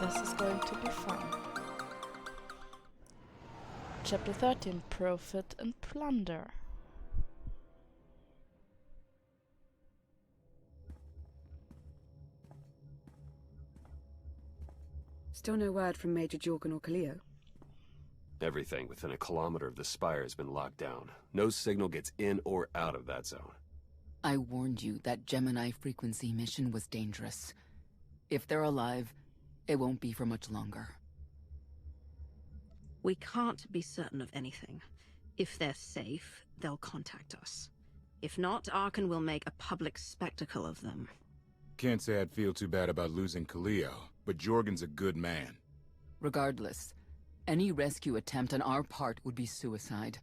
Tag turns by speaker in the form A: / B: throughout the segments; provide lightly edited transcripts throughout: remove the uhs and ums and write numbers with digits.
A: this is going to be fun. Chapter 13, Profit and Plunder.
B: Still no word from Major Jorgen or Kaleo?
C: Everything within a kilometer of the spire has been locked down. No signal gets in or out of that zone.
D: I warned you that Gemini frequency mission was dangerous. If they're alive, it won't be for much longer.
E: We can't be certain of anything. If they're safe, they'll contact us. If not, Arkan will make a public spectacle of them.
F: Can't say I'd feel too bad about losing Kaleo, but Jorgen's a good man.
D: Regardless, any rescue attempt on our part would be suicide.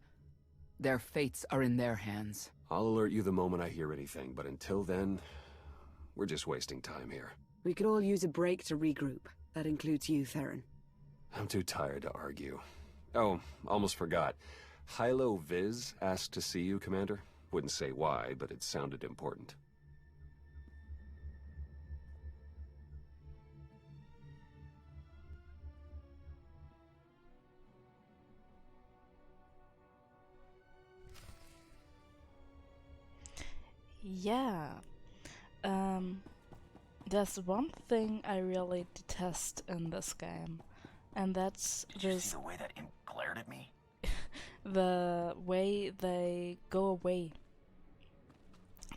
D: Their fates are in their hands.
C: I'll alert you the moment I hear anything, but until then, we're just wasting time here.
B: We could all use a break to regroup. That includes you, Theron.
C: I'm too tired to argue. Oh, almost forgot. Hylo Viz asked to see you, Commander. Wouldn't say why, but it sounded important.
A: Yeah. There's one thing I really detest in this game, and that's
G: Did you see the way that imp glared at me?
A: the way they go away.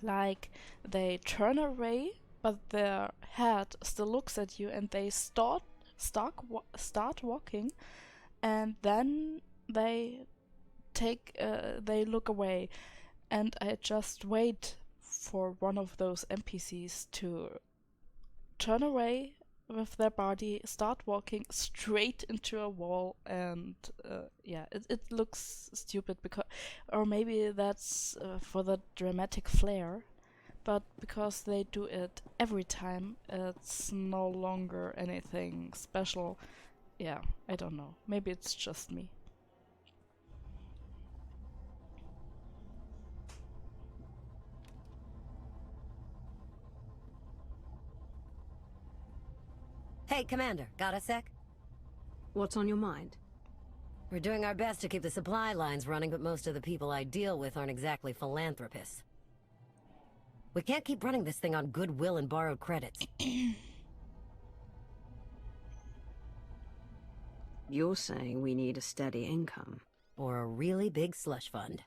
A: Like, they turn away, but their head still looks at you, and they start walking, and then they look away, and I just wait for one of those NPCs to turn away with their body, start walking straight into a wall, and yeah, it looks stupid, because, or maybe that's for the dramatic flair, but because they do it every time, it's no longer anything special. Yeah, I don't know. Maybe it's just me.
H: Hey, Commander, got a sec?
E: What's on your mind?
H: We're doing our best to keep the supply lines running, but most of the people I deal with aren't exactly philanthropists. We can't keep running this thing on goodwill and borrowed credits.
E: You're saying we need a steady income.
H: Or a really big slush fund.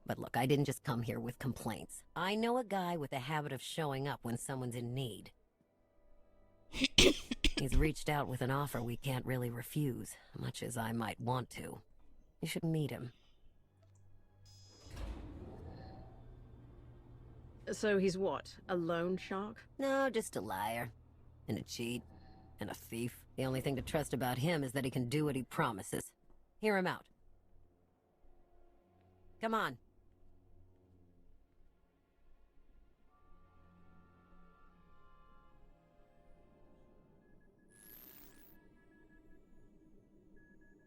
H: But look, I didn't just come here with complaints. I know a guy with a habit of showing up when someone's in need. He's reached out with an offer we can't really refuse, much as I might want to. You should meet him.
E: So he's what, a loan shark?
H: No, just a liar. And a cheat. And a thief. The only thing to trust about him is that he can do what he promises. Hear him out. Come on.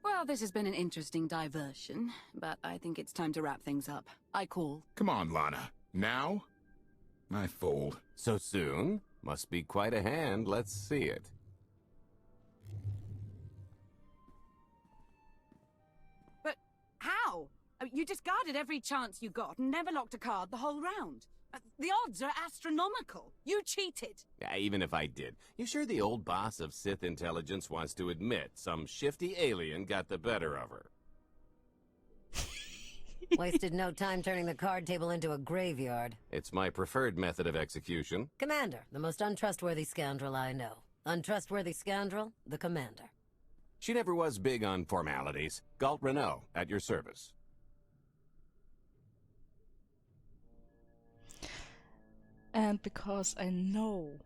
I: Well, this has been an interesting diversion, but I think it's time to wrap things up. I call.
F: Come on, Lana. Now? I fold.
J: So soon? Must be quite a hand. Let's see it.
I: But how? You discarded every chance you got and never locked a card the whole round. The odds are astronomical. You cheated.
J: Yeah, even if I did. You sure the old boss of Sith intelligence wants to admit some shifty alien got the better of her?
H: Wasted no time turning the card table into a graveyard.
J: It's my preferred method of execution.
H: Commander, the most untrustworthy scoundrel I know. Untrustworthy scoundrel, the Commander.
J: She never was big on formalities. Galt Renault, at your service.
A: And because I know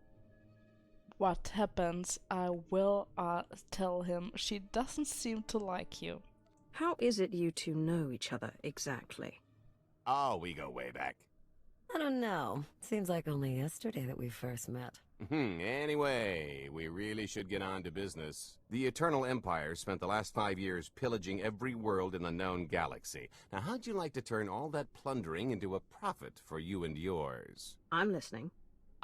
A: what happens, I will tell him she doesn't seem to like you.
E: How is it you two know each other exactly?
J: Oh, we go way back.
H: I don't know. Seems like only yesterday that we first met.
J: Anyway, we really should get on to business. The Eternal Empire spent the last 5 years pillaging every world in the known galaxy. Now, how'd you like to turn all that plundering into a profit for you and yours?
E: I'm listening.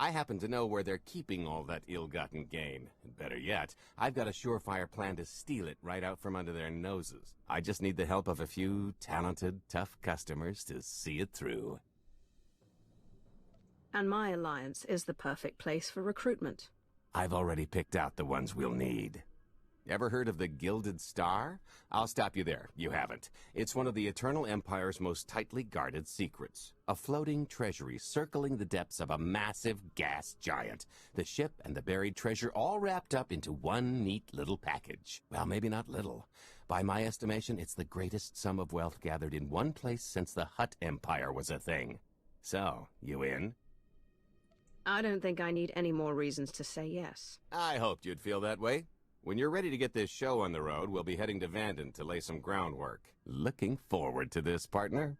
J: I happen to know where they're keeping all that ill-gotten gain. And better yet, I've got a surefire plan to steal it right out from under their noses. I just need the help of a few talented, tough customers to see it through.
E: And my alliance is the perfect place for recruitment.
J: I've already picked out the ones we'll need. Ever heard of the Gilded Star? I'll stop you there. You haven't. It's one of the Eternal Empire's most tightly guarded secrets. A floating treasury circling the depths of a massive gas giant. The ship and the buried treasure all wrapped up into one neat little package. Well, maybe not little. By my estimation, it's the greatest sum of wealth gathered in one place since the Hutt Empire was a thing. So, you in?
E: I don't think I need any more reasons to say yes.
J: I hoped you'd feel that way. When you're ready to get this show on the road, we'll be heading to Vanden to lay some groundwork. Looking forward to this, partner.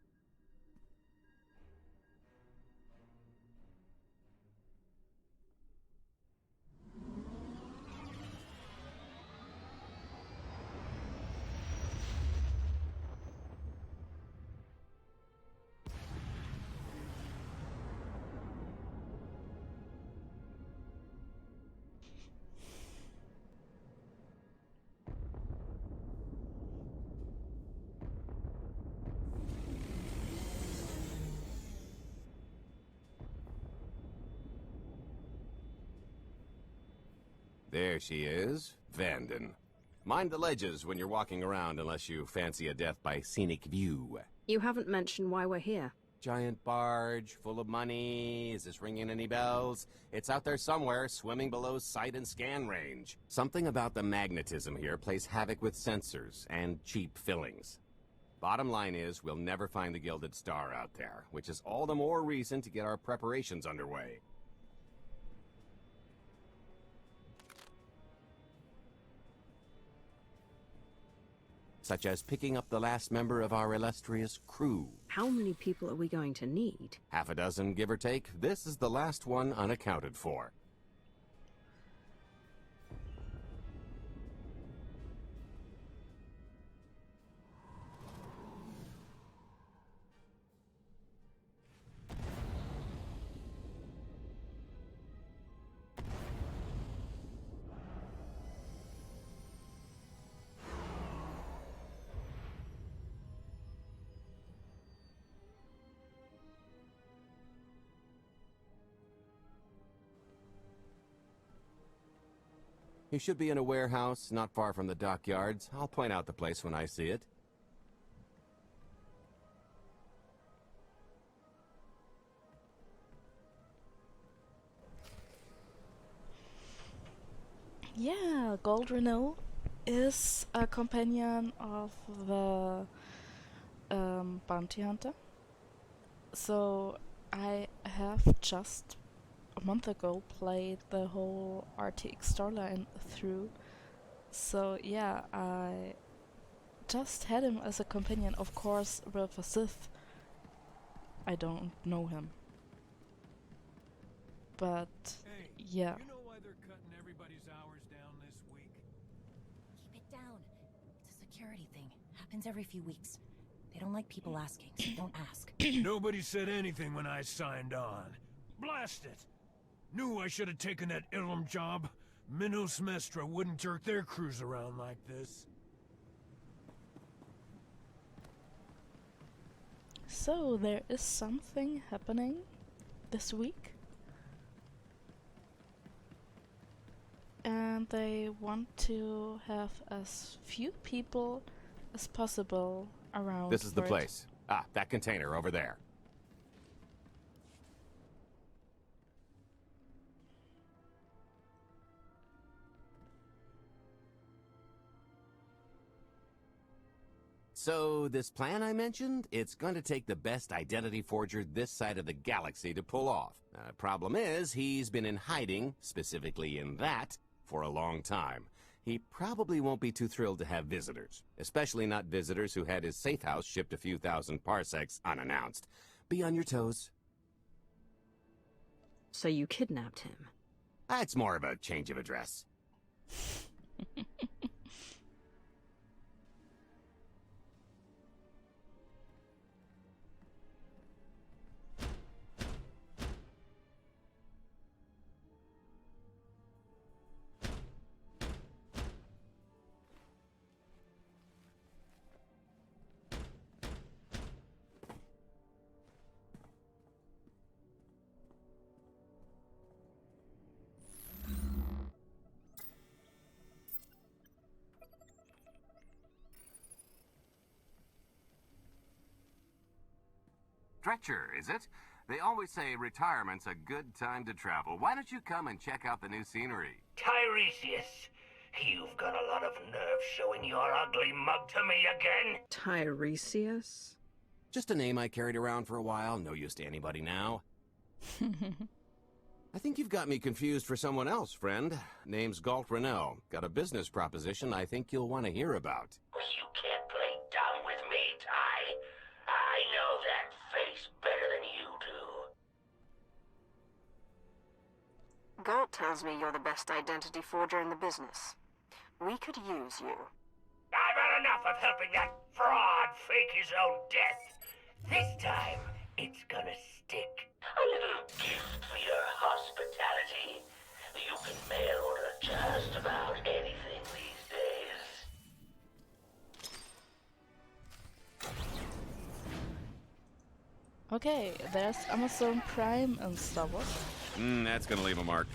J: There she is, Vanden. Mind the ledges when you're walking around unless you fancy a death by scenic view.
E: You haven't mentioned why we're here.
J: Giant barge, full of money. Is this ringing any bells? It's out there somewhere, swimming below sight and scan range. Something about the magnetism here plays havoc with sensors and cheap fillings. Bottom line is, we'll never find the Gilded Star out there, which is all the more reason to get our preparations underway. Such as picking up the last member of our illustrious crew.
E: How many people are we going to need?
J: Half a dozen, give or take. This is the last one unaccounted for. You should be in a warehouse, not far from the dockyards. I'll point out the place when I see it.
A: Yeah, Gold Renault is a companion of the bounty hunter. So I have just a month ago played the whole RTX storyline through. So yeah, I just had him as a companion. Of course, with a Sith, I don't know him. But yeah.
K: You know why they're cutting everybody's hours down this week?
L: Keep it down. It's a security thing. Happens every few weeks. They don't like people asking, so don't ask.
K: Nobody said anything when I signed on. Blast it! Knew I should have taken that Ilum job. Minos Mestra wouldn't jerk their crews around like this.
A: So there is something happening this week. And they want to have as few people as possible around.
J: This is the
A: for it.
J: place. Ah, that container over there. So, this plan I mentioned, it's going to take the best identity forger this side of the galaxy to pull off. Problem is, he's been in hiding, specifically in that, for a long time. He probably won't be too thrilled to have visitors, especially not visitors who had his safe house shipped a few thousand parsecs unannounced. Be on your toes.
E: So you kidnapped him?
J: It's more of a change of address. Dretcher, is it? They always say retirement's a good time to travel. Why don't you come and check out the new scenery?
G: Tiresias, you've got a lot of nerve showing your ugly mug to me again.
E: Tiresias?
J: Just a name I carried around for a while. No use to anybody now. I think you've got me confused for someone else, friend. Name's Galt Renault. Got a business proposition I think you'll want to hear about.
G: You can't play dumb with me, Ty. I know that face better than you do.
E: Galt tells me you're the best identity forger in the business. We could use you.
G: I've had enough of helping that fraud fake his own death. This time, it's gonna stick. A little gift for your hospitality. You can mail order just about anything these days.
A: Okay, there's Amazon Prime and Star Wars.
J: That's gonna leave a mark.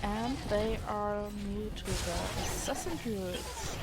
A: And they are new to the Assassin Druids.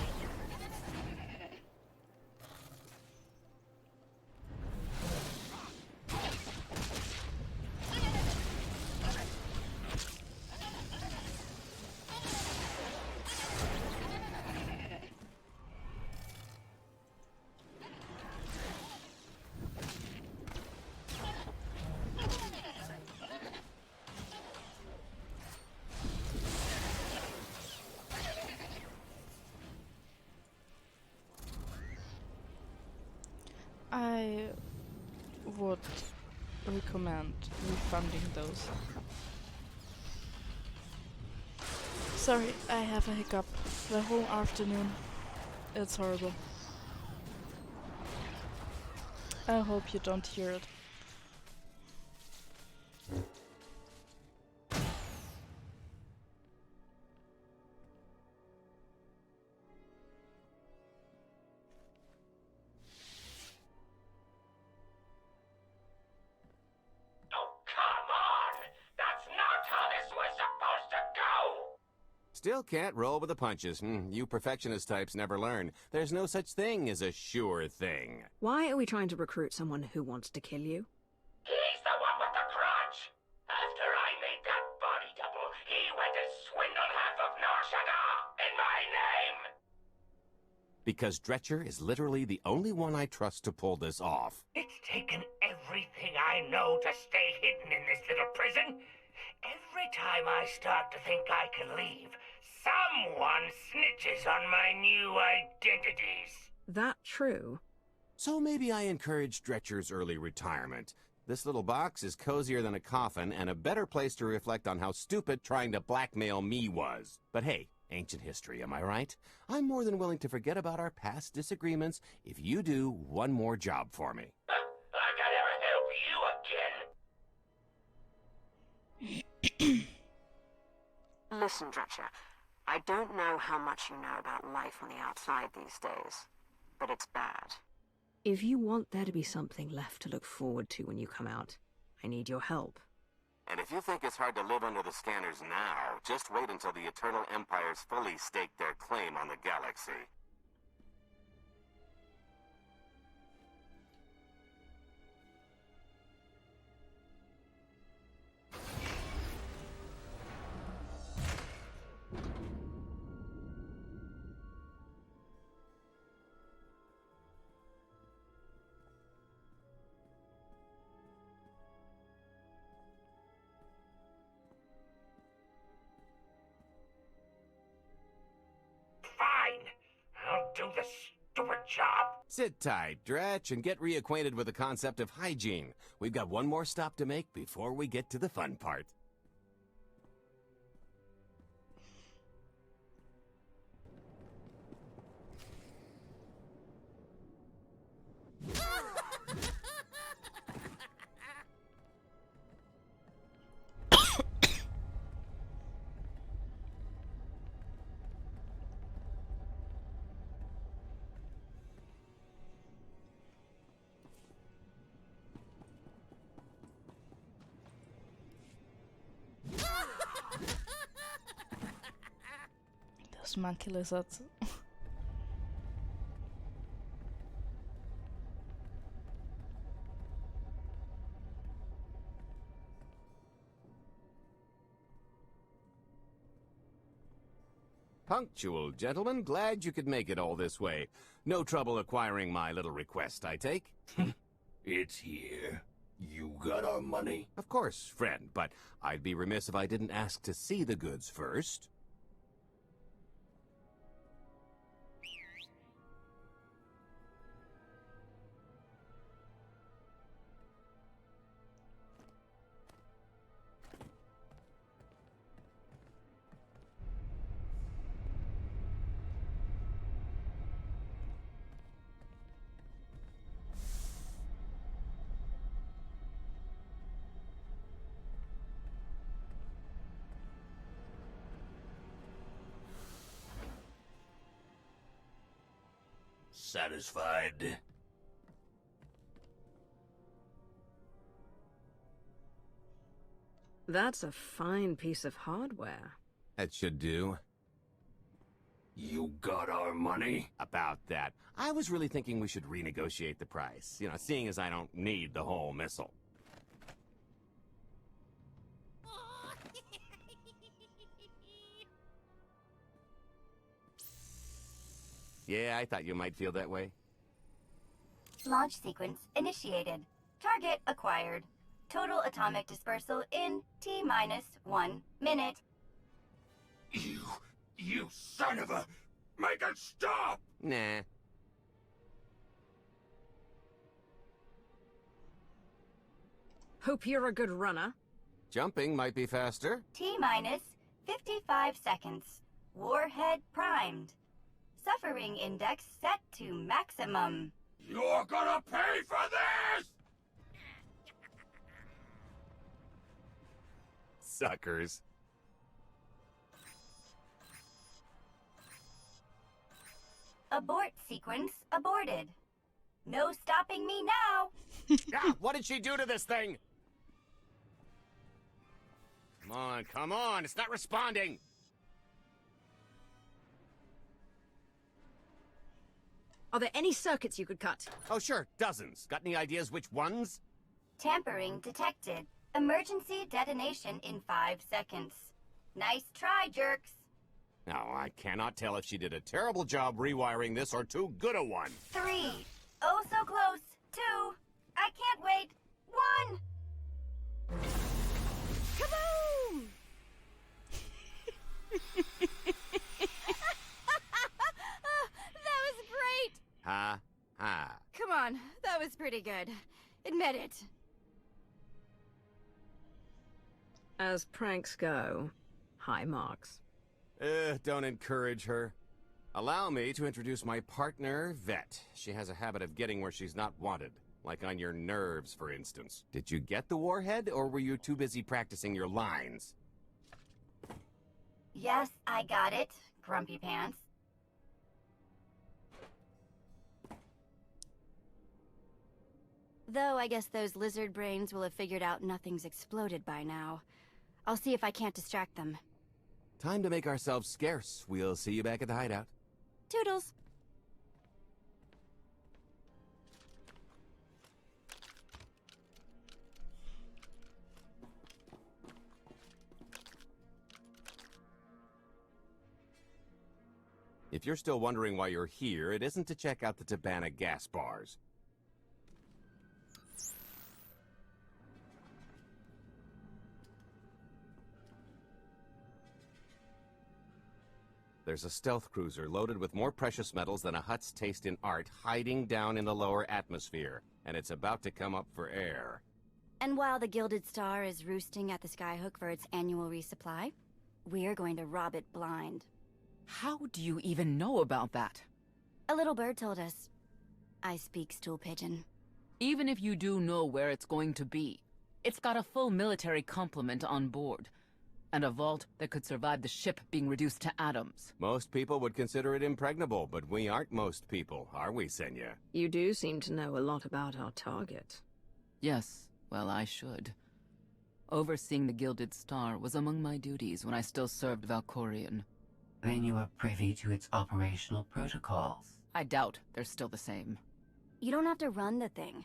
A: I would recommend refunding those. Sorry, I have a hiccup the whole afternoon. It's horrible. I hope you don't hear it.
J: Still can't roll with the punches. You perfectionist types never learn. There's no such thing as a sure thing.
E: Why are we trying to recruit someone who wants to kill you?
G: He's the one with the grudge. After I made that body double, he went and swindled half of Nar Shaddaa in my name.
J: Because Dretcher is literally the only one I trust to pull this off.
G: It's taken everything I know to stay hidden in this little prison. Every time I start to think I can leave, someone snitches on my new identities.
E: That true?
J: So maybe I encourage Dretcher's early retirement. This little box is cozier than a coffin and a better place to reflect on how stupid trying to blackmail me was. But hey, ancient history, am I right? I'm more than willing to forget about our past disagreements if you do one more job for me.
G: Like I'd ever help you again.
E: Listen, Dretcher, I don't know how much you know about life on the outside these days, but it's bad. If you want there to be something left to look forward to when you come out, I need your help.
J: And if you think it's hard to live under the scanners now, just wait until the Eternal Empires fully stake their claim on the galaxy.
G: I'll do the stupid job.
J: Sit tight, Dretch, and get reacquainted with the concept of hygiene. We've got one more stop to make before we get to the fun part.
A: Those monkey lizards.
J: Punctual, gentlemen. Glad you could make it all this way. No trouble acquiring my little request, I take?
K: It's here. You got our money?
J: Of course, friend, but I'd be remiss if I didn't ask to see the goods first.
K: Satisfied?
B: That's a fine piece of hardware.
J: That should do.
K: You got our money?
J: About that. I was really thinking we should renegotiate the price. You know, seeing as I don't need the whole missile. Yeah, I thought you might feel that way.
M: Launch sequence initiated. Target acquired. Total atomic dispersal in T-1 minute.
K: You son of a... Make it stop!
J: Nah.
B: Hope you're a good runner.
J: Jumping might be faster.
M: T-minus 55 seconds. Warhead primed. Suffering index set to maximum.
K: You're gonna pay for this!
J: Suckers.
M: Abort sequence aborted. No stopping me now.
J: Ah, what did she do to this thing? Come on, it's not responding.
B: Are there any circuits you could cut?
J: Oh, sure, dozens. Got any ideas which ones?
M: Tampering detected. Emergency detonation in 5 seconds. Nice try, jerks.
J: Now, I cannot tell if she did a terrible job rewiring this or too good a one.
M: 3. Oh, so close. 2. I can't wait. 1.
I: Kaboom! That was great!
J: Ha, ha.
I: Come on, that was pretty good. Admit it.
B: As pranks go, high marks.
J: Don't encourage her. Allow me to introduce my partner, Vet. She has a habit of getting where she's not wanted. Like on your nerves, for instance. Did you get the warhead, or were you too busy practicing your lines?
M: Yes, I got it, Grumpy Pants. Though I guess those lizard brains will have figured out nothing's exploded by now. I'll see if I can't distract them.
J: Time to make ourselves scarce. We'll see you back at the hideout.
M: Toodles.
J: If you're still wondering why you're here, it isn't to check out the Tabana gas bars. There's a stealth cruiser loaded with more precious metals than a hut's taste in art hiding down in the lower atmosphere, and it's about to come up for air.
M: And while the Gilded Star is roosting at the Skyhook for its annual resupply, we're going to rob it blind.
D: How do you even know about that?
M: A little bird told us. I speak stool pigeon.
D: Even if you do know where it's going to be, it's got a full military complement on board. And a vault that could survive the ship being reduced to atoms.
J: Most people would consider it impregnable, but we aren't most people, are we, Senya?
B: You do seem to know a lot about our target.
D: Yes, well, I should. Overseeing the Gilded Star was among my duties when I still served Valkorion.
N: Then you are privy to its operational protocols.
D: I doubt they're still the same.
M: You don't have to run the thing.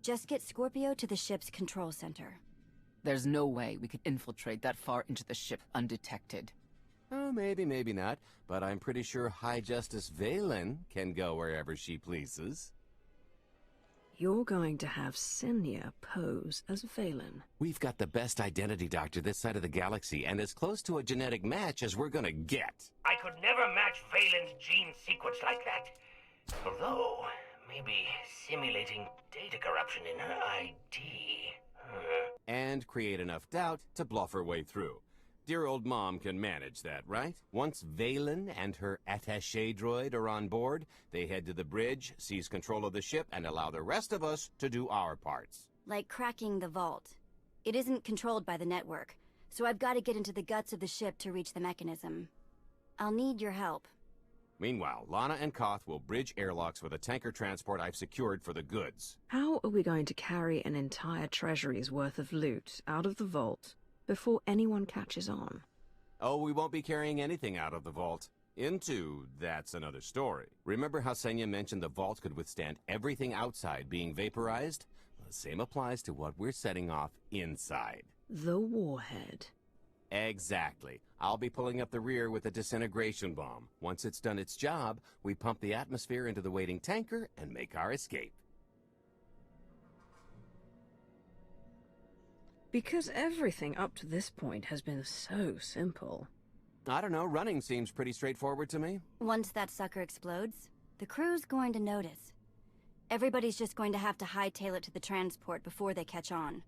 M: Just get Scorpio to the ship's control center.
D: There's no way we could infiltrate that far into the ship undetected.
J: Oh, maybe, maybe not. But I'm pretty sure High Justice Valen can go wherever she pleases.
B: You're going to have Senya pose as Valen.
J: We've got the best identity doctor this side of the galaxy, and as close to a genetic match as we're gonna get.
G: I could never match Valen's gene sequence like that. Although, maybe simulating data corruption in her ID.
J: And create enough doubt to bluff her way through. Dear old Mom can manage that, right? Once Valen and her attaché droid are on board, they head to the bridge, seize control of the ship, and allow the rest of us to do our parts.
M: Like cracking the vault. It isn't controlled by the network, so I've got to get into the guts of the ship to reach the mechanism. I'll need your help.
J: Meanwhile, Lana and Koth will bridge airlocks with a tanker transport I've secured for the goods.
B: How are we going to carry an entire treasury's worth of loot out of the vault before anyone catches on?
J: Oh, we won't be carrying anything out of the vault. That's another story. Remember how Senya mentioned the vault could withstand everything outside being vaporized? Well, the same applies to what we're setting off inside.
B: The warhead.
J: Exactly. I'll be pulling up the rear with a disintegration bomb. Once it's done its job, we pump the atmosphere into the waiting tanker and make our escape.
B: Because everything up to this point has been so simple.
J: I don't know, running seems pretty straightforward to me.
M: Once that sucker explodes, the crew's going to notice. Everybody's just going to have to hightail it to the transport before they catch on.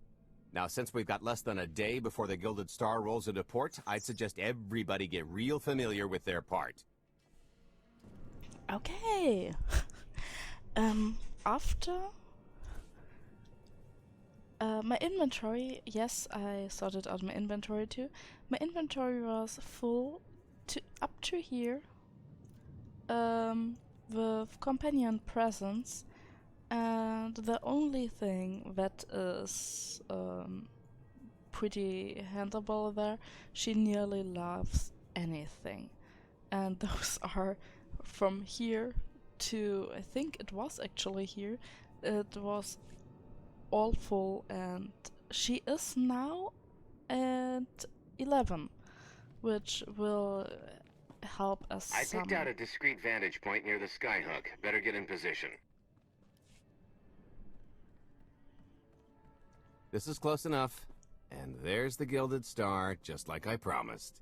J: Now, since we've got less than a day before the Gilded Star rolls into port, I'd suggest everybody get real familiar with their part.
A: Okay. After my inventory, yes, I sorted out my inventory too. My inventory was full up to here, with companion presents, and the only thing that is pretty handleable there, she nearly loves anything, and those are from here to, I think it was actually here, it was all full, and she is now at 11, which will help us
J: I
A: some.
J: picked out a discreet vantage point near the skyhook. Better get in position. This is close enough. And there's the Gilded Star, just like I promised.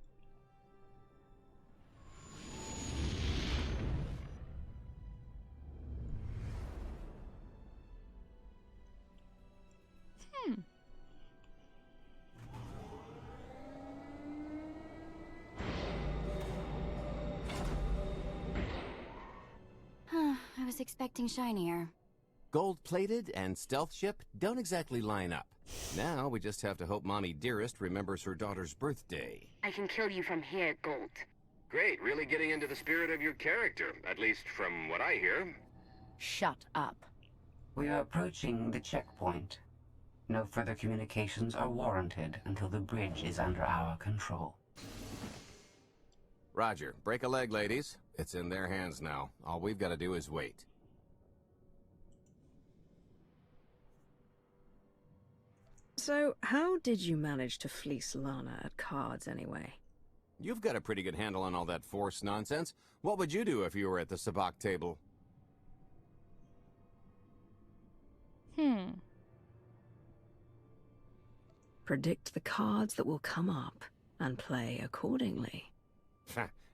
M: I was expecting shinier.
J: Gold-plated and stealth ship don't exactly line up. Now we just have to hope Mommy Dearest remembers her daughter's birthday.
O: I can kill you from here, Gold.
J: Great, really getting into the spirit of your character, at least from what I hear.
N: Shut up. We are approaching the checkpoint. No further communications are warranted until the bridge is under our control.
J: Roger. Break a leg, ladies. It's in their hands now. All we've got to do is wait.
B: So, how did you manage to fleece Lana at cards anyway?
J: You've got a pretty good handle on all that Force nonsense. What would you do if you were at the sabacc table?
B: Predict the cards that will come up, and play accordingly.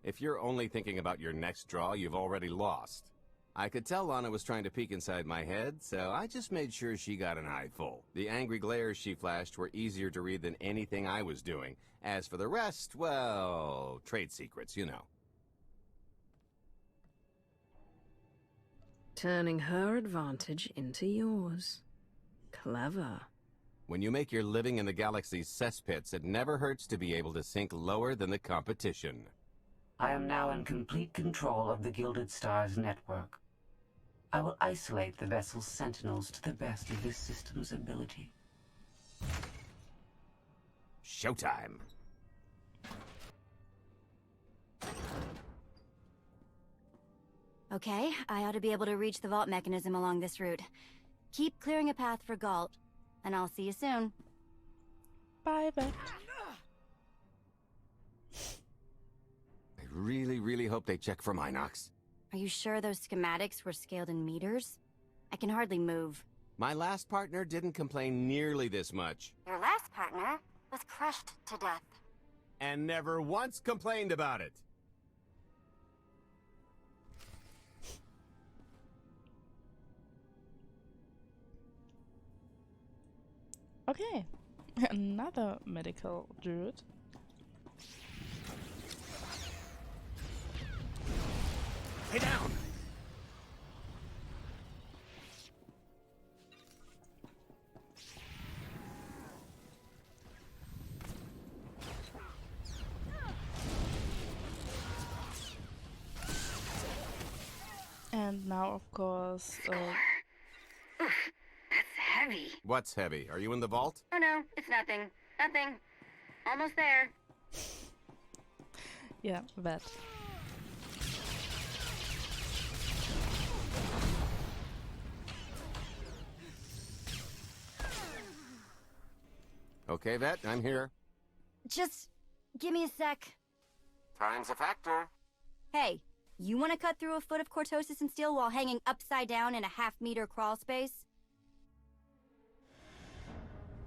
J: If you're only thinking about your next draw, you've already lost. I could tell Lana was trying to peek inside my head, so I just made sure she got an eye full. The angry glares she flashed were easier to read than anything I was doing. As for the rest, well, trade secrets, you know.
B: Turning her advantage into yours. Clever.
J: When you make your living in the galaxy's cesspits, it never hurts to be able to sink lower than the competition.
N: I am now in complete control of the Gilded Star's network. I will isolate the vessel's sentinels to the best of this system's ability.
J: Showtime!
M: Okay, I ought to be able to reach the vault mechanism along this route. Keep clearing a path for Galt, and I'll see you soon.
A: Bye, Beth.
J: really, really hope they check for Minox.
M: Are you sure those schematics were scaled in meters? I can hardly move.
J: My last partner didn't complain nearly this much.
M: Your last partner was crushed to death.
J: And never once complained about it.
A: Okay, another medical druid.
J: Lay down!
A: And now, of course,
O: Oof, that's heavy.
J: What's heavy? Are you in the vault?
O: Oh no, it's nothing. Nothing. Almost there.
A: yeah, that.
J: Okay, Vet, I'm here.
M: Just give me a sec.
J: Time's a factor.
M: Hey, you want to cut through a foot of cortosis and steel while hanging upside down in a half-meter crawl space?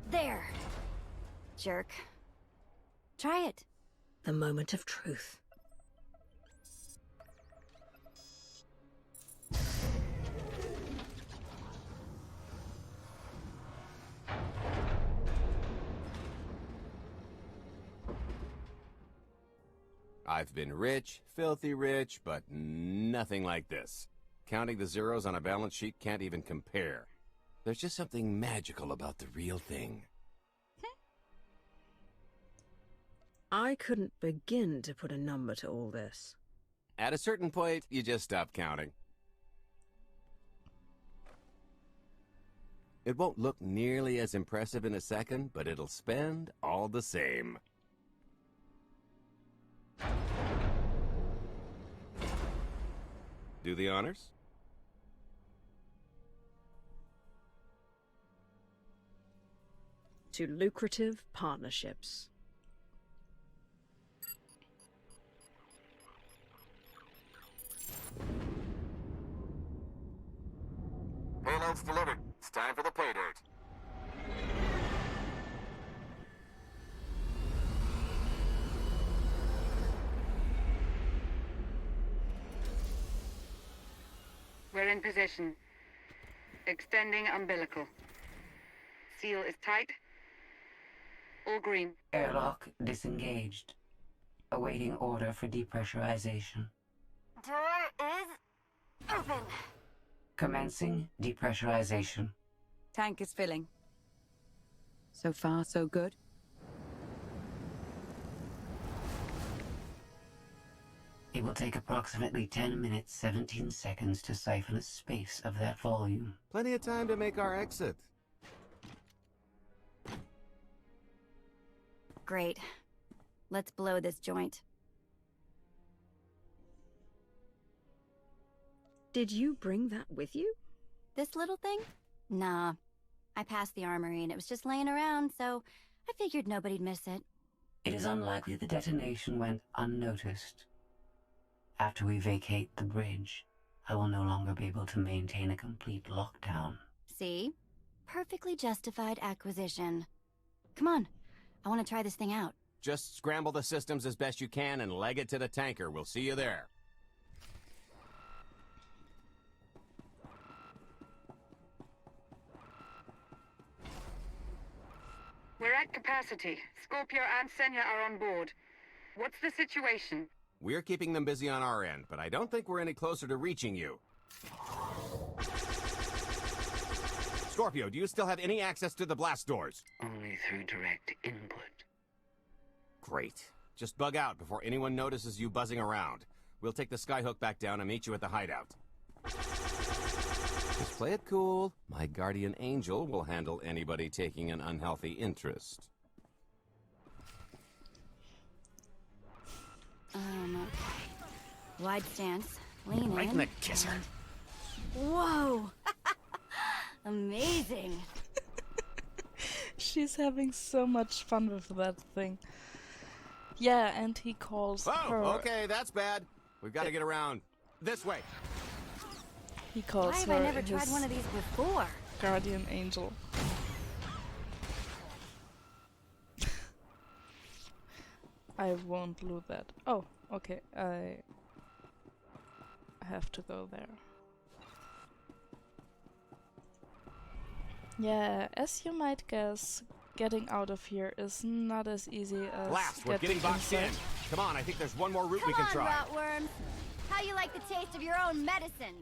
M: There. Jerk. Try it.
B: The moment of truth.
J: I've been rich, filthy rich, but nothing like this. Counting the zeros on a balance sheet can't even compare. There's just something magical about the real thing.
B: I couldn't begin to put a number to all this.
J: At a certain point, you just stop counting. It won't look nearly as impressive in a second, but it'll spend all the same. Do the honors?
B: To lucrative partnerships.
J: Payload's delivered. It's time for the pay dirt.
O: We're in position. Extending umbilical. Seal is tight. All green.
N: Airlock disengaged. Awaiting order for depressurization.
M: Door is open.
N: Commencing depressurization.
I: Tank is filling. So far, so good.
N: It will take approximately 10 minutes, 17 seconds to siphon a space of that volume.
J: Plenty of time to make our exit.
M: Great. Let's blow this joint.
B: Did you bring that with you?
M: This little thing? Nah. I passed the armory and it was just laying around, so I figured nobody'd miss it.
N: It is unlikely the detonation went unnoticed. After we vacate the bridge, I will no longer be able to maintain a complete lockdown.
M: See? Perfectly justified acquisition. Come on. I want to try this thing out.
J: Just scramble the systems as best you can and leg it to the tanker. We'll see you there.
O: We're at capacity. Scorpio and Senya are on board. What's the situation?
J: We're keeping them busy on our end, but I don't think we're any closer to reaching you. Scorpio, do you still have any access to the blast doors?
N: Only through direct input.
J: Great. Just bug out before anyone notices you buzzing around. We'll take the skyhook back down and meet you at the hideout. Just play it cool. My guardian angel will handle anybody taking an unhealthy interest.
M: Okay. Wide stance. Lean in.
J: Right in the kisser.
M: Whoa! Amazing.
A: She's having so much fun with that thing. Yeah, and he calls her.
J: Oh, okay, that's bad. We've got to get around. This way.
A: He calls
M: Why have
A: her
M: I never
A: his
M: tried one of these before?
A: guardian angel. I won't loot that. Oh, okay. I have to go there. Yeah, as you might guess, getting out of here is not as easy as
J: Blast, we're getting boxed in. Come on, I think there's one more route we can try.
M: Come on, Rotworms. How you like the taste of your own medicine?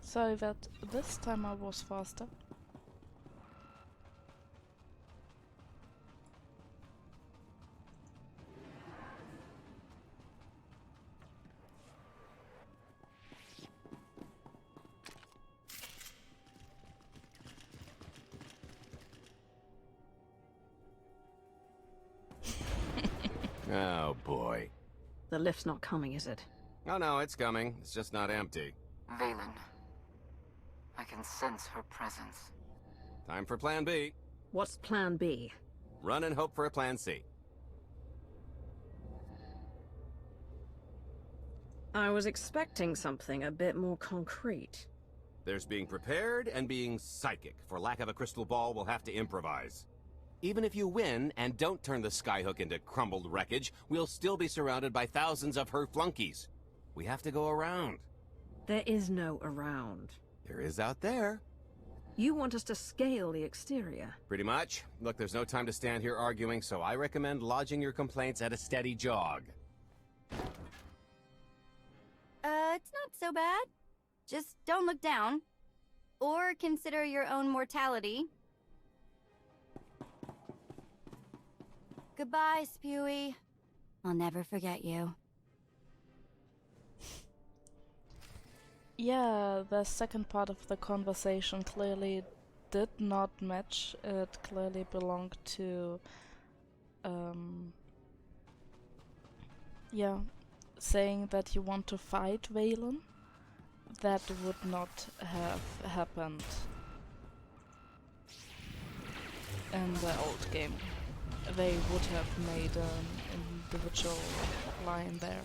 A: Sorry that this time I was faster.
J: Oh, boy.
B: The lift's not coming, is it?
J: Oh, no, it's coming. It's just not empty.
N: Valen. I can sense her presence.
J: Time for Plan B.
B: What's Plan B?
J: Run and hope for a Plan C.
B: I was expecting something a bit more concrete.
J: There's being prepared and being psychic. For lack of a crystal ball, we'll have to improvise. Even if you win and don't turn the Skyhook into crumbled wreckage, we'll still be surrounded by thousands of her flunkies. We have to go around.
B: There is no around.
J: There is out there.
B: You want us to scale the exterior?
J: Pretty much. Look, there's no time to stand here arguing, so I recommend lodging your complaints at a steady jog.
M: It's not so bad. Just don't look down. Or consider your own mortality. Goodbye, Spewy. I'll never forget you.
A: Yeah, the second part of the conversation clearly did not match. It clearly belonged to, yeah, saying that you want to fight Valen. That would not have happened in the old game. They would have made an individual line there.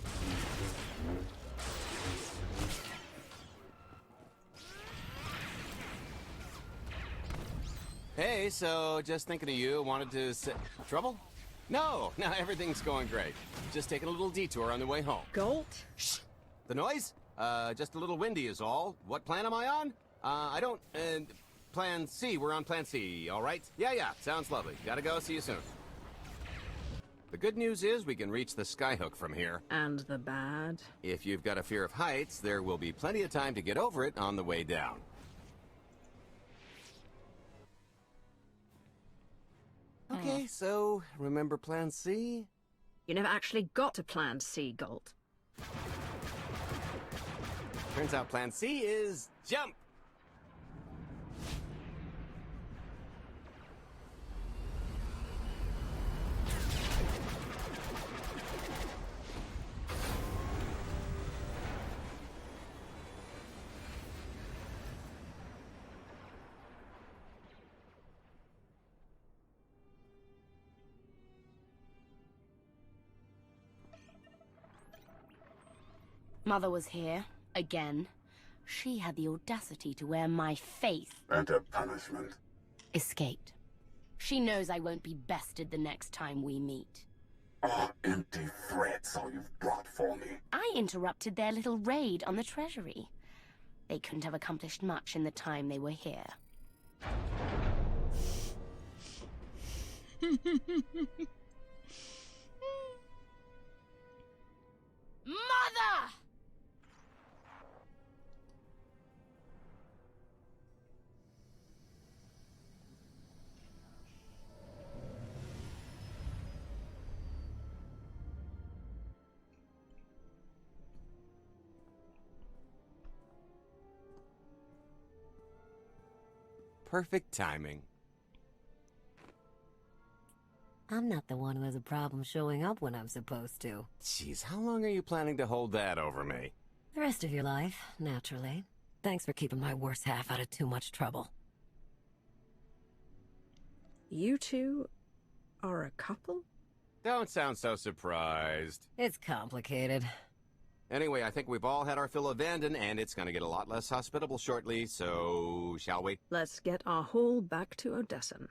J: Hey, so just thinking of you, wanted to Trouble? No, everything's going great. Just taking a little detour on the way home.
B: Golt?
J: Shh! The noise? Just a little windy is all. What plan am I on? I don't, Plan C. We're on Plan C, all right? Yeah, sounds lovely. Gotta go, see you soon. The good news is we can reach the Skyhook from here.
B: And the bad?
J: If you've got a fear of heights, there will be plenty of time to get over it on the way down. Okay, so remember Plan C?
B: You never actually got to Plan C, Golt.
J: Turns out Plan C is jump!
P: Mother was here, again. She had the audacity to wear my faith.
Q: And a punishment?
P: Escaped. She knows I won't be bested the next time we meet.
Q: Ah, empty threats all you've brought for me.
P: I interrupted their little raid on the treasury. They couldn't have accomplished much in the time they were here. Mother!
J: Perfect timing.
H: I'm not the one who has a problem showing up when I'm supposed to.
J: Jeez, how long are you planning to hold that over me?
H: The rest of your life, naturally. Thanks for keeping my worse half out of too much trouble.
B: You two are a couple?
J: Don't sound so surprised.
H: It's complicated.
J: Anyway, I think we've all had our fill of Vanden, and it's gonna get a lot less hospitable shortly, so shall we?
B: Let's get our haul back to Odessen.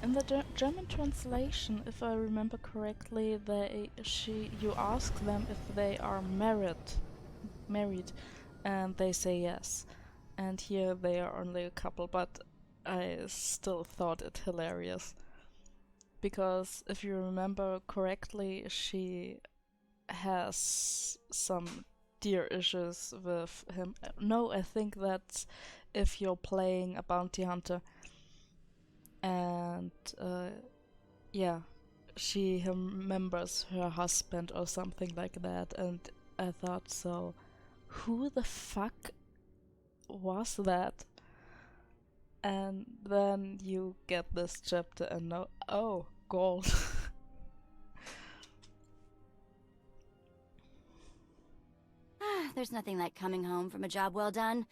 A: In the German translation, if I remember correctly, you ask them if they are married, and they say yes. And here they are only a couple, but I still thought it hilarious. Because if you remember correctly, she has some dear issues with him. No, I think that's if you're playing a bounty hunter. And yeah, she remembers her husband or something like that, and I thought, so who the fuck was that? And then you get this chapter and know, oh, gold.
M: There's nothing like coming home from a job well done,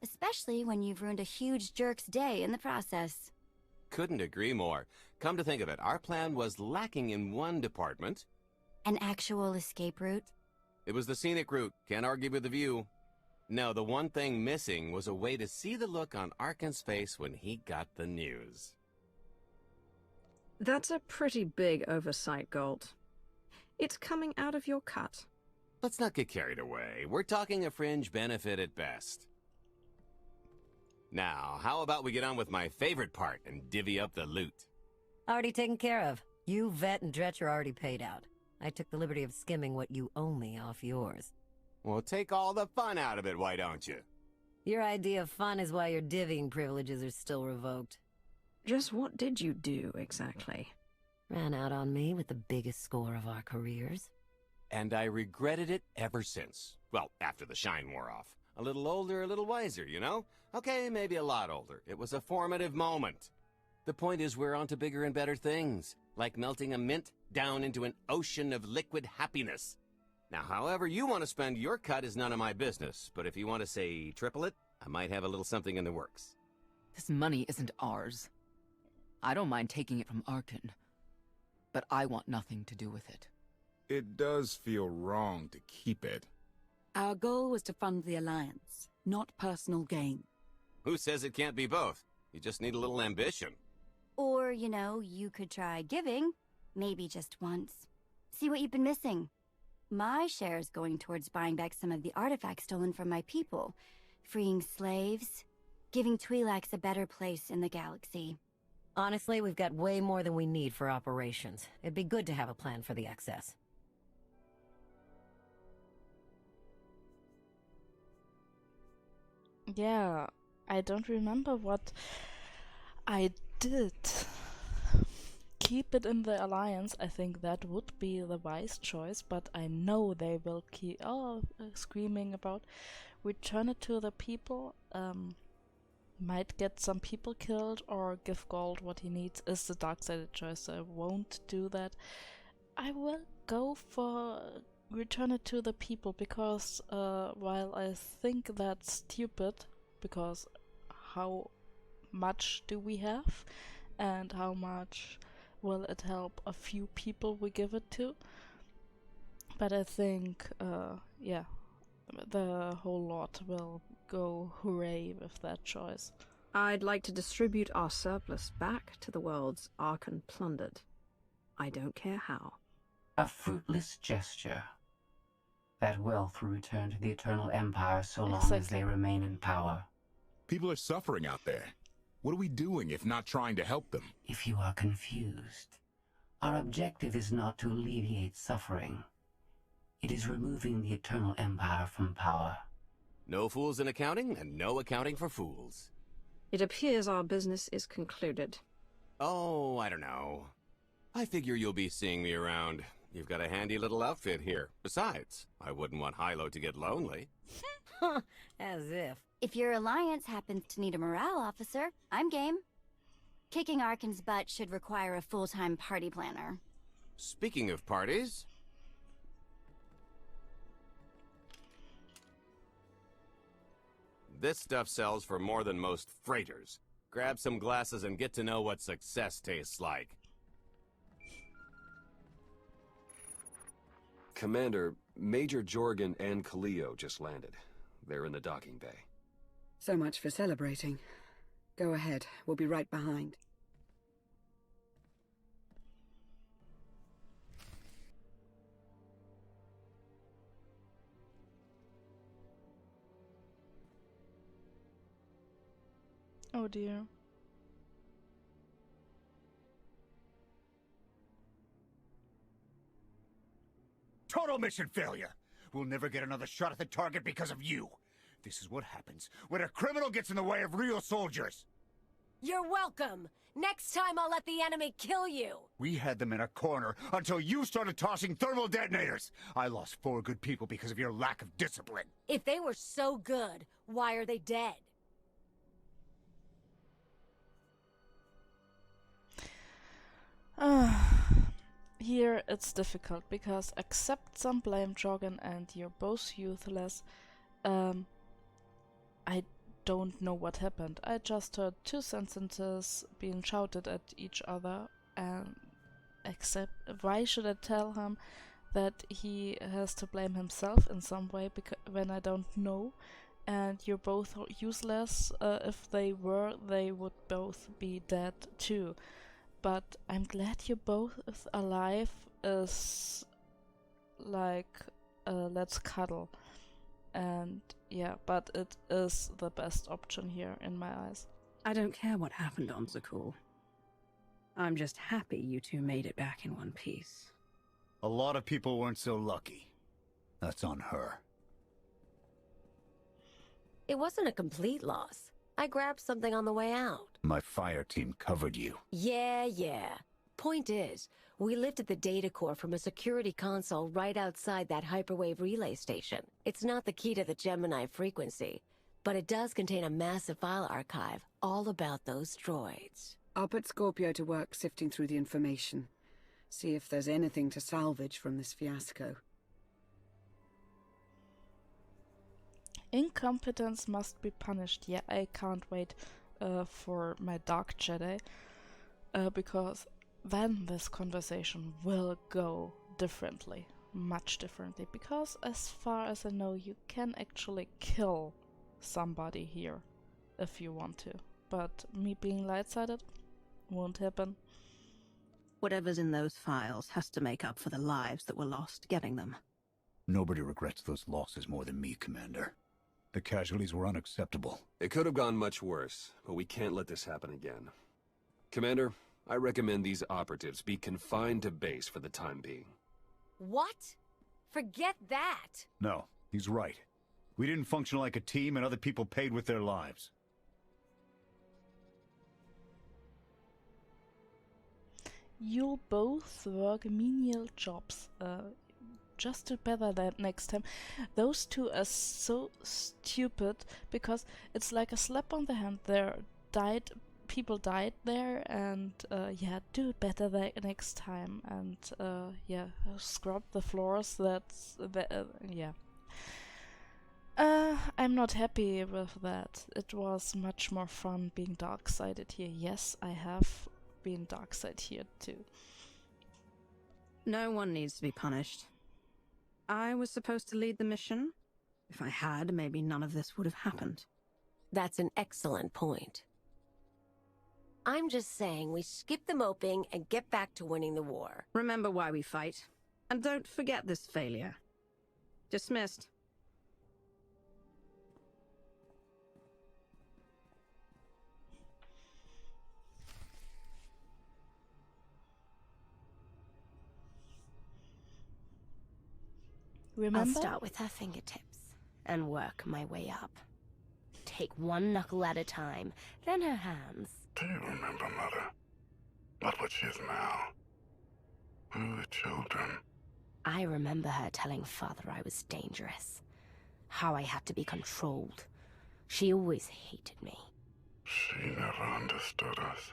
M: especially when you've ruined a huge jerk's day in the process.
J: Couldn't agree more. Come to think of it, our plan was lacking in one department.
M: An actual escape route?
J: It was the scenic route. Can't argue with the view. No, the one thing missing was a way to see the look on Arkan's face when he got the news.
B: That's a pretty big oversight, Gold. It's coming out of your cut.
J: Let's not get carried away. We're talking a fringe benefit at best. Now, how about we get on with my favorite part and divvy up the loot?
H: Already taken care of. You, Vet, and Dretch are already paid out. I took the liberty of skimming what you owe me off yours.
J: Well, take all the fun out of it, why don't you?
H: Your idea of fun is why your divvying privileges are still revoked.
B: Just what did you do, exactly?
H: Ran out on me with the biggest score of our careers.
J: And I regretted it ever since. Well, after the shine wore off. A little older, a little wiser, you know? Okay, maybe a lot older. It was a formative moment. The point is we're on to bigger and better things, like melting a mint down into an ocean of liquid happiness. Now, however you want to spend your cut is none of my business, but if you want to, say, triple it, I might have a little something in the works.
D: This money isn't ours. I don't mind taking it from Arkan, but I want nothing to do with it.
F: It does feel wrong to keep it.
I: Our goal was to fund the Alliance, not personal gain.
J: Who says it can't be both? You just need a little ambition.
M: Or, you know, you could try giving. Maybe just once. See what you've been missing. My share is going towards buying back some of the artifacts stolen from my people, freeing slaves, giving Twi'leks a better place in the galaxy.
H: Honestly, we've got way more than we need for operations. It'd be good to have a plan for the excess.
A: Yeah, I don't remember what I did. Keep it in the Alliance, I think that would be the wise choice, but I know they will keep screaming about return it to the people, might get some people killed or give Gold what he needs is the dark-sided choice, so I won't do that. I will go for return it to the people because while I think that's stupid, because how much do we have and how much will it help a few people we give it to? But I think, yeah, the whole lot will go hooray with that choice.
B: I'd like to distribute our surplus back to the worlds Arkan plundered. I don't care how.
N: A fruitless gesture. That wealth will return to the Eternal Empire so long as they remain in power.
F: People are suffering out there. What are we doing if not trying to help them?
N: If you are confused, our objective is not to alleviate suffering. It is removing the Eternal Empire from power.
J: No fools in accounting, and no accounting for fools.
B: It appears our business is concluded.
J: Oh, I don't know. I figure you'll be seeing me around. You've got a handy little outfit here. Besides, I wouldn't want Hilo to get lonely.
H: As if.
M: If your Alliance happens to need a morale officer, I'm game. Kicking Arkan's butt should require a full-time party planner.
J: Speaking of parties... This stuff sells for more than most freighters. Grab some glasses and get to know what success tastes like.
C: Commander, Major Jorgen and Kaliyo just landed. They're in the docking bay.
I: So much for celebrating. Go ahead. We'll be right behind.
A: Oh dear.
R: Total mission failure! We'll never get another shot at the target because of you. This is what happens when a criminal gets in the way of real soldiers.
S: You're welcome. Next time I'll let the enemy kill you.
R: We had them in a corner until you started tossing thermal detonators. I lost 4 good people because of your lack of discipline.
S: If they were so good, why are they dead?
A: Here it's difficult because accept some blame, Jorgen, and you're both useless. I don't know what happened. I just heard 2 sentences being shouted at each other, and why should I tell him that he has to blame himself in some way when I don't know? And you're both useless. If they were, they would both be dead too. But I'm glad you're both alive. Is like let's cuddle. And yeah, but it is the best option here in my eyes.
B: I don't care what happened on Zakul. I'm just happy you two made it back in one piece.
R: A lot of people weren't so lucky. That's on her.
S: It wasn't a complete loss. I grabbed something on the way out.
R: My fire team covered you.
S: Yeah. Point is, we lifted the data core from a security console right outside that hyperwave relay station. It's not the key to the Gemini frequency, but it does contain a massive file archive all about those droids.
I: I'll put Scorpio to work sifting through the information. See if there's anything to salvage from this fiasco.
A: Incompetence must be punished. Yeah, I can't wait for my Dark Jedi, because then this conversation will go differently, much differently, because as far as I know, you can actually kill somebody here if you want to, but me being light-sided won't happen.
B: Whatever's in those files has to make up for the lives that were lost getting them.
R: Nobody regrets those losses more than me, Commander. The casualties were unacceptable.
C: It could have gone much worse, but we can't let this happen again. Commander, I recommend these operatives be confined to base for the time being.
S: What? Forget that!
R: No, he's right. We didn't function like a team and other people paid with their lives.
A: You'll both work menial jobs, just do better that next time. Those two are so stupid because it's like a slap on the hand. People died there, and yeah, do better next time, and yeah, scrub the floors. Yeah. I'm not happy with that. It was much more fun being dark-sided here. Yes, I have been dark-sided here too.
B: No one needs to be punished. I was supposed to lead the mission. If I had, maybe none of this would have happened.
S: That's an excellent point. I'm just saying we skip the moping and get back to winning the war.
B: Remember why we fight. And don't forget this failure. Dismissed.
A: Remember?
P: I'll start with her fingertips and work my way up. Take one knuckle at a time, then her hands.
Q: Do you remember, Mother? Not what she is now. We were children.
P: I remember her telling Father I was dangerous. How I had to be controlled. She always hated me.
Q: She never understood us.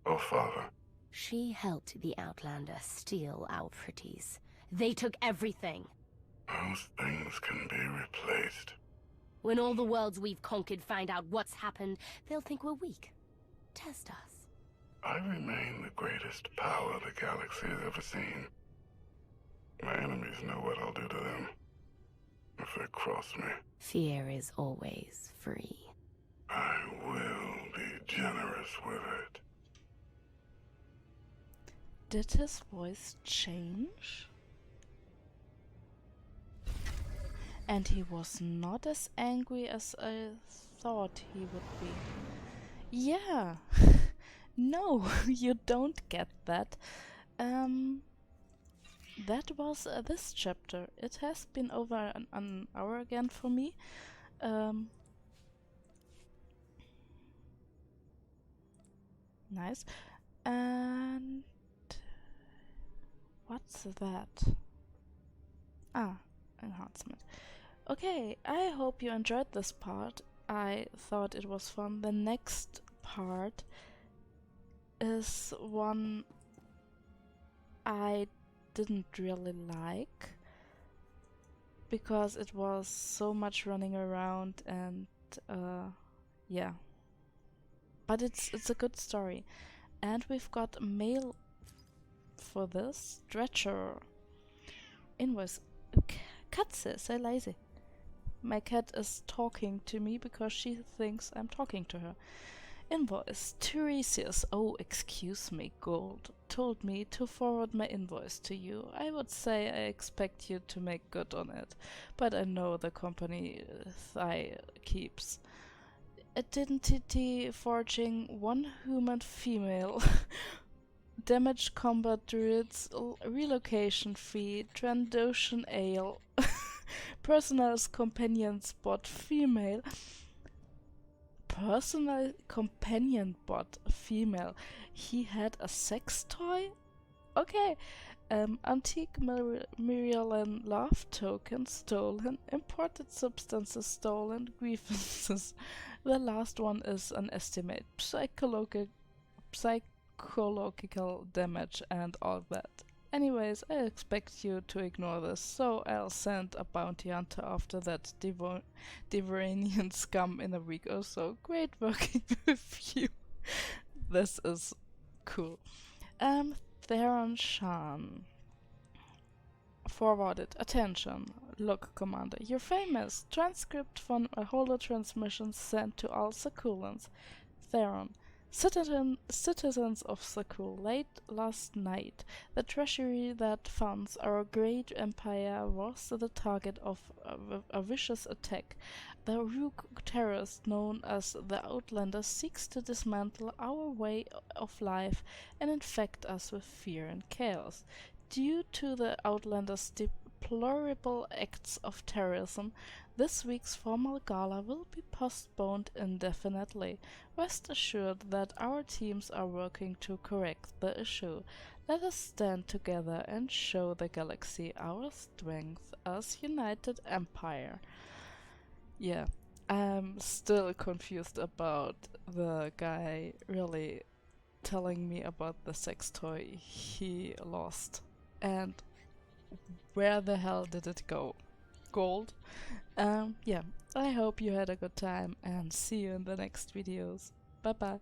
Q: Oh, Father.
P: She helped the Outlander steal our pretties. They took everything.
Q: Those things can be replaced.
P: When all the worlds we've conquered find out what's happened, they'll think we're weak. Test us.
Q: I remain the greatest power the galaxy has ever seen. My enemies know what I'll do to them if they cross me.
P: Fear is always free.
Q: I will be generous with it.
A: Did his voice change? And he was not as angry as I thought he would be. Yeah. No, you don't get that. That was this chapter. It has been over an hour again for me. Nice. And what's that? Ah, enhancement. Okay, I hope you enjoyed this part. I thought it was fun. The next part is one I didn't really like because it was so much running around and yeah. But it's a good story. And we've got a mail for this. Stretcher. Invoice. Katze, sei leise. My cat is talking to me because she thinks I'm talking to her. Invoice. Tiresias, oh excuse me, Gold, told me to forward my invoice to you. I would say I expect you to make good on it, but I know the company Thigh keeps. Identity forging, one human female. Damaged combat druids, relocation fee, Trandoshan ale. Personal's companion bot female. Personal companion bot female. He had a sex toy? Okay. Antique Mirialan love token stolen. Imported substances stolen. Grievances. The last one is an estimate. Psychological damage and all that. Anyways, I expect you to ignore this, so I'll send a bounty hunter after that Deveranian scum in a week or so. Great working with you. This is cool. Theron Shan. Forwarded. Attention. Look, Commander, you're famous. Transcript from a holotransmission sent to all Sakulans. Theron. Citizens of Sakul, late last night, the treasury that funds our great empire was the target of a vicious attack. The rogue terrorist known as the Outlander seeks to dismantle our way of life and infect us with fear and chaos. Due to the Outlander's deplorable acts of terrorism, this week's formal gala will be postponed indefinitely. Rest assured that our teams are working to correct the issue. Let us stand together and show the galaxy our strength as United Empire. Yeah, I'm still confused about the guy really telling me about the sex toy he lost. And where the hell did it go? Gold? Yeah, I hope you had a good time and see you in the next videos. Bye bye.